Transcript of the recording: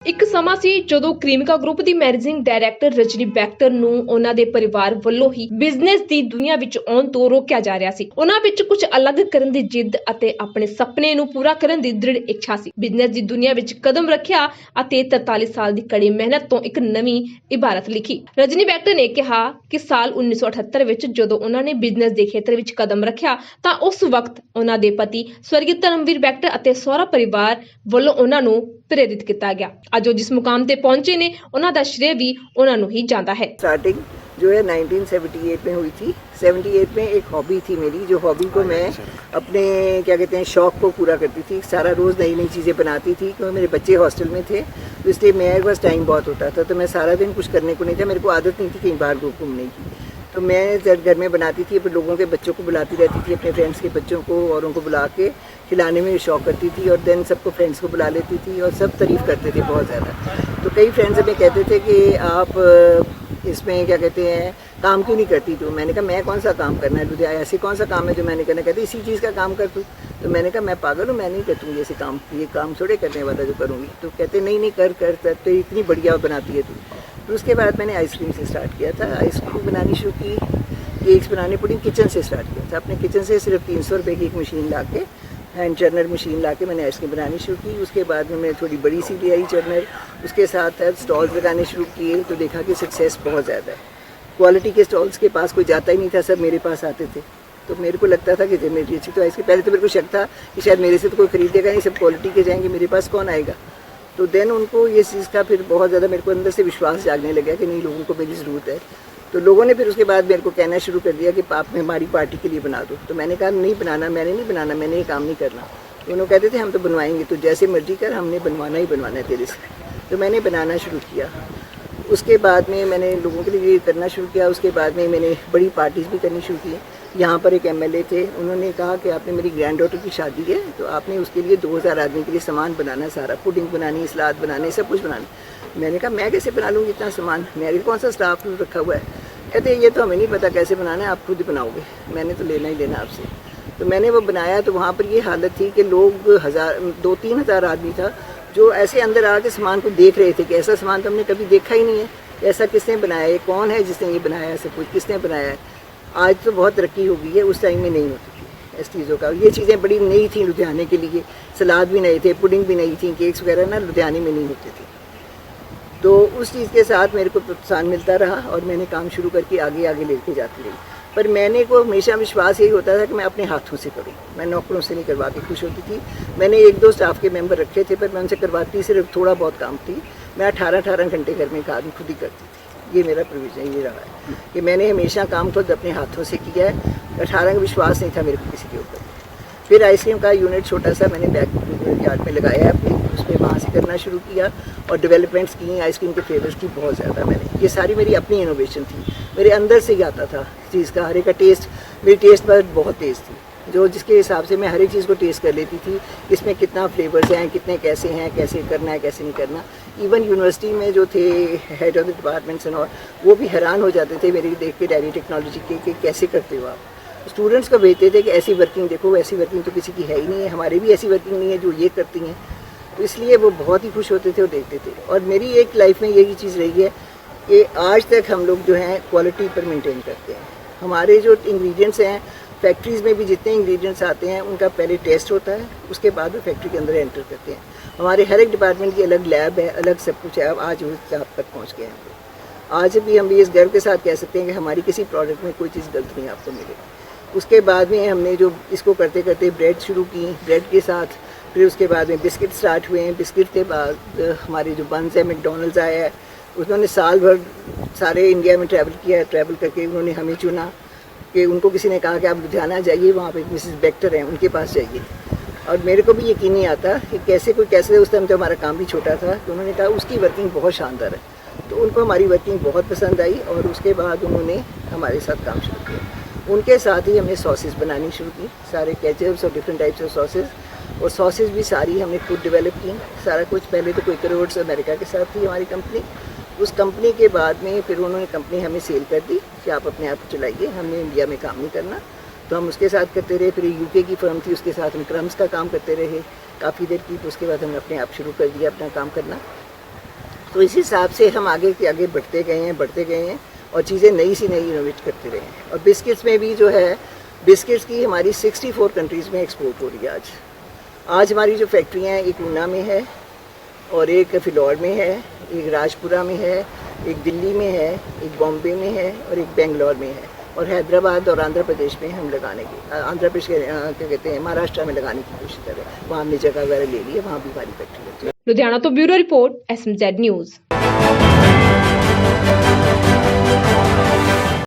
ਇੱਕ ਸਮਾਂ ਸੀ ਜਦੋਂ ਕ੍ਰੀਮਿਕਾ ਗਰੁੱਪ ਦੀ ਮੈਨੇਜਿੰਗ ਡਾਇਰੈਕਟਰ ਰਜਨੀ ਬੈਕਟਰ ਨੂੰ ਉਹਨਾਂ ਦੇ ਪਰਿਵਾਰ ਵੱਲੋਂ ਹੀ ਬਿਜ਼ਨਸ ਦੀ ਦੁਨੀਆ ਵਿੱਚ ਆਉਣ ਤੋਂ ਰੋਕਿਆ ਜਾ ਰਿਹਾ ਸੀ। ਉਹਨਾਂ ਵਿੱਚ ਕੁਝ ਅਲੱਗ ਕਰਨ ਦੀ ਜਿੱਦ ਅਤੇ ਆਪਣੇ ਸੁਪਨੇ ਨੂੰ ਪੂਰਾ ਕਰਨ ਦੀ ਦ੍ਰਿੜ ਇੱਛਾ ਸੀ। ਬਿਜ਼ਨਸ ਦੀ ਦੁਨੀਆ ਵਿੱਚ ਕਦਮ ਰੱਖਿਆ ਅਤੇ 43 ਸਾਲ ਦੀ ਕੜੀ ਮਿਹਨਤ ਤੋਂ ਇੱਕ ਨਵੀਂ ਇਬਾਰਤ ਲਿਖੀ। ਰਜਨੀ ਬੈਕਟਰ ਨੇ ਕਿਹਾ ਕਿ ਸਾਲ 1978 ਵਿੱਚ ਜਦੋਂ ਉਹਨਾਂ ਨੇ ਬਿਜ਼ਨਸ ਦੇ ਖੇਤਰ ਵਿੱਚ ਕਦਮ ਰੱਖਿਆ ਤਾਂ ਉਸ ਵਕਤ ਉਹਨਾਂ ਦੇ ਪਤੀ ਸਵਰਗੀ ਧਰਮਵੀਰ ਬੈਕਟਰ ਅਤੇ ਸਹੁਰਾ ਪਰਿਵਾਰ ਵੱਲੋਂ ਉਹਨਾਂ ਨੂੰ प्रेरित किया गया। आज वो जिस मुकाम पे पहुंचे ने उन्हां दा श्रेय भी उन्हां नूं ही जाता है। स्टार्टिंग जो है 1978 में हुई थी। 78 में एक हॉबी थी मेरी, जो हॉबी को मैं अपने क्या कहते हैं शौक़ को पूरा करती थी। सारा रोज़ नई नई चीज़ें बनाती थी क्योंकि मेरे बच्चे हॉस्टल में थे, तो इसलिए मेरे पास टाइम बहुत होता था। तो मैं सारा दिन कुछ करने को नहीं था, मेरे को आदत नहीं थी कहीं बाहर घूमने की। तो मैं जब घर में बनाती थी, अपने लोगों के बच्चों को बुलाती रहती थी, अपने फ्रेंड्स के बच्चों को औरों को बुला के खिलाने में शौक़ करती थी। और देन सबको फ्रेंड्स को बुला लेती थी और सब तारीफ़ करते थे बहुत ज़्यादा। तो कई फ्रेंड्स हमें कहते थे कि आप इसमें क्या कहते हैं काम क्यों नहीं करती तू। मैंने कहा मैं कौन सा काम करना है, लुधियाना ऐसे कौन सा काम है जो मैंने करना। कहते इसी चीज़ का काम कर तू। तो मैंने कहा मैं पागल हूँ, मैं नहीं करती ऐसे काम, ये काम थोड़े करने वाला जो करूँगी। तो कहते नहीं नहीं कर तो इतनी बढ़िया बनाती है तू। तो उसके बाद मैंने आइसक्रीम से स्टार्ट किया था। आइसक्रीम बनानी शुरू की, केक्स बनाने पुडिंग किचन से स्टार्ट किया था। अपने किचन से सिर्फ 300 रुपये की एक मशीन ला के, हैंड चर्नर मशीन ला के मैंने आइसक्रीम बनानी शुरू की। उसके बाद में मैंने थोड़ी बड़ी सी ले आई चर्नर, उसके साथ स्टॉल्स लगाने शुरू किए। तो देखा कि सक्सेस बहुत ज़्यादा है। क्वालिटी के स्टॉल्स के पास कोई जाता ही नहीं था, सब मेरे पास आते थे। तो मेरे को लगता था कि जब मेरी अच्छी तो आइसक्रीम, पहले तो मेरे को शक था कि शायद मेरे से तो कोई खरीदेगा नहीं, सब क्वालिटी के जाएंगे, मेरे पास कौन आएगा। तो देन उनको ये चीज़ का फिर बहुत ज़्यादा मेरे को अंदर से विश्वास जागने लगा कि नहीं, लोगों को मेरी ज़रूरत है। तो लोगों ने फिर उसके बाद मेरे को कहना शुरू कर दिया कि आप हमारी पार्टी के लिए बना दो। तो मैंने कहा नहीं बनाना, मैंने नहीं बनाना, मैंने ये काम नहीं करना। तो उन्होंने कहते थे हम तो बनवाएंगे, तो जैसे मर्जी कर, हमने बनवाना ही बनवाना है तेरे से। तो मैंने बनाना शुरू किया। उसके बाद में मैंने लोगों के लिए करना शुरू किया। उसके बाद में मैंने बड़ी पार्टीज़ भी करनी शुरू की। यहाँ पर एक एमएलए थे, उन्होंने कहा कि आपने मेरी ग्रैंड डॉटर की शादी है, तो आपने उसके लिए 2000 आदमी के लिए सामान बनाना, सारा पुडिंग बनानी, सलाद बनाने, सब कुछ बनाना। मैंने कहा मैं कैसे बना लूँगी इतना सामान, मेरे कौन सा स्टाफ रखा हुआ है। कहते ये तो हमें नहीं पता कैसे बनाना है, आप खुद बनाओगे, मैंने तो लेना ही लेना आपसे। तो मैंने वो बनाया। तो वहाँ पर ये हालत थी कि लोग 2-3 हज़ार आदमी था जो ऐसे अंदर आके सामान को देख रहे थे कि ऐसा सामान तो हमने कभी देखा ही नहीं है, ऐसा किसने बनाया है, कौन है जिसने ये बनाया है, सब कुछ किसने बनाया है। आज तो बहुत तरक्की हो गई है, उस टाइम में नहीं होती थी इस चीज़ों का। ये चीज़ें बड़ी नई थी लुधियाने के लिए, सलाद भी नए थे, पुडिंग भी नई थी, केक्स वगैरह ना लुधियाने में नहीं होते थे। तो उस चीज़ के साथ मेरे को प्रोत्साहन मिलता रहा और मैंने काम शुरू करके आगे आगे लेके जाती रही। पर मैंने को हमेशा विश्वास यही होता था कि मैं अपने हाथों से करूँ, मैं नौकरों से नहीं करवा के खुश होती थी। मैंने 1-2 स्टाफ के मेंबर रखे थे, पर मैं उनसे करवाती सिर्फ थोड़ा बहुत काम थी। मैं 18-18 घंटे घर में काम खुद ही करती थी। ये मेरा प्रोविज़न ये रहा है कि मैंने हमेशा काम खुद अपने हाथों से किया है। 18 का विश्वास नहीं था मेरे को किसी के ऊपर। फिर आइसक्रीम का यूनिट छोटा सा मैंने बैक यार्ड में लगाया है अपने, उसमें वहाँ से करना शुरू किया और डेवलपमेंट्स की आइसक्रीम के फ्लेवर्स की बहुत ज़्यादा। मैंने ये सारी मेरी अपनी इनोवेशन थी, मेरे अंदर से ही आता था चीज़ का। हर एक का टेस्ट, मेरी टेस्ट पर बहुत तेज़ थी, जो जिसके हिसाब से मैं हर एक चीज़ को टेस्ट कर लेती थी, इसमें कितना फ्लेवर्स हैं, कितने कैसे हैं, कैसे करना है, कैसे नहीं करना। इवन यूनिवर्सिटी में जो थे हेड ऑफ द डिपार्टमेंट्स और वो भी हैरान हो जाते थे मेरी देख के डायरी टेक्नोलॉजी के कि कैसे करते हो आप। स्टूडेंट्स को भेजते थे कि ऐसी वर्किंग देखो, ऐसी वर्किंग तो किसी की है ही नहीं है, हमारे भी ऐसी वर्किंग नहीं है जो ये करती हैं। तो इसलिए वो बहुत ही खुश होते थे और देखते थे। और मेरी एक लाइफ में यही चीज़ रही है कि आज तक हम लोग जो हैं क्वालिटी पर मेंटेन करते हैं। हमारे जो इंग्रेडिएंट्स हैं, फैक्ट्रीज़ में भी जितने इंग्रेडिएंट्स आते हैं उनका पहले टेस्ट होता है, उसके बाद वो फैक्ट्री के अंदर एंटर करते हैं। हमारे हर एक डिपार्टमेंट की अलग लैब है, अलग सब कुछ है। अब आज उस तक पहुँच गए हैं। आज भी हम इस गर्व के साथ कह सकते हैं कि हमारी किसी प्रोडक्ट में कोई चीज़ गलत नहीं आपको मिलेगी। उसके बाद में हमने जो इसको करते करते ब्रेड शुरू की, ब्रेड के साथ फिर उसके बाद में बिस्किट स्टार्ट हुए हैं। बिस्किट के बाद हमारे जो बंस है, मैकडॉनल्ड्स आया है, उन्होंने साल भर सारे इंडिया में ट्रैवल किया है। ट्रैवल करके उन्होंने हमें चुना कि उनको किसी ने कहा कि आप लुधियाना जाइए, वहाँ पे मिसेस बेक्टर हैं, उनके पास जाइए। और मेरे को भी यकीन नहीं आता कि कैसे कोई कैसे, उस टाइम तो हमारा काम भी छोटा था, तो उन्होंने कहा उसकी वर्किंग बहुत शानदार है। तो उनको हमारी वर्किंग बहुत पसंद आई और उसके बाद उन्होंने हमारे साथ काम शुरू किया। उनके साथ ही हमने सॉसेस बनानी शुरू की, सारे केचप्स और डिफरेंट टाइप्स ऑफ सॉसेस। और सॉसेस भी सारी हमने खुद डेवलप की, सारा कुछ। पहले तो क्विकर ओट्स अमेरिका के साथ थी हमारी कंपनी। उस कंपनी के बाद में फिर उन्होंने कंपनी हमें सेल कर दी कि आप अपने आप चलाइए, हमने इंडिया में काम नहीं करना। तो हम उसके साथ करते रहे। फिर यूके की फर्म थी, उसके साथ हम क्रम्स का काम करते रहे काफ़ी देर की। तो उसके बाद हमने अपने आप शुरू कर दिया अपना काम करना। तो इस हिसाब से हम आगे के आगे बढ़ते गए हैं और चीज़ें नई सी नई इनोवेट करते रहे हैं। और बिस्किट्स में भी जो है, बिस्किट्स की हमारी 64 कंट्रीज़ में एक्सपोर्ट हो रही है आज हमारी जो फैक्ट्रियाँ हैं, एक ऊना में है और एक फिलौर में है, एक राजपुरा में है, एक दिल्ली में है, एक बॉम्बे में है और एक बेंगलोर में है। और हैदराबाद और आंध्र प्रदेश में हम लगाने की, आंध्र प्रदेश के क्या कहते हैं, महाराष्ट्र में लगाने की कोशिश कर रहे हैं। वहाँ हमने जगह वगैरह ले ली है, वहाँ भी हमारी फैक्ट्री है। ਲੁਧਿਆਣਾ ਤੋਂ ਬਿਊਰੋ ਰਿਪੋर्ट SMZ ਨਿਊਜ਼।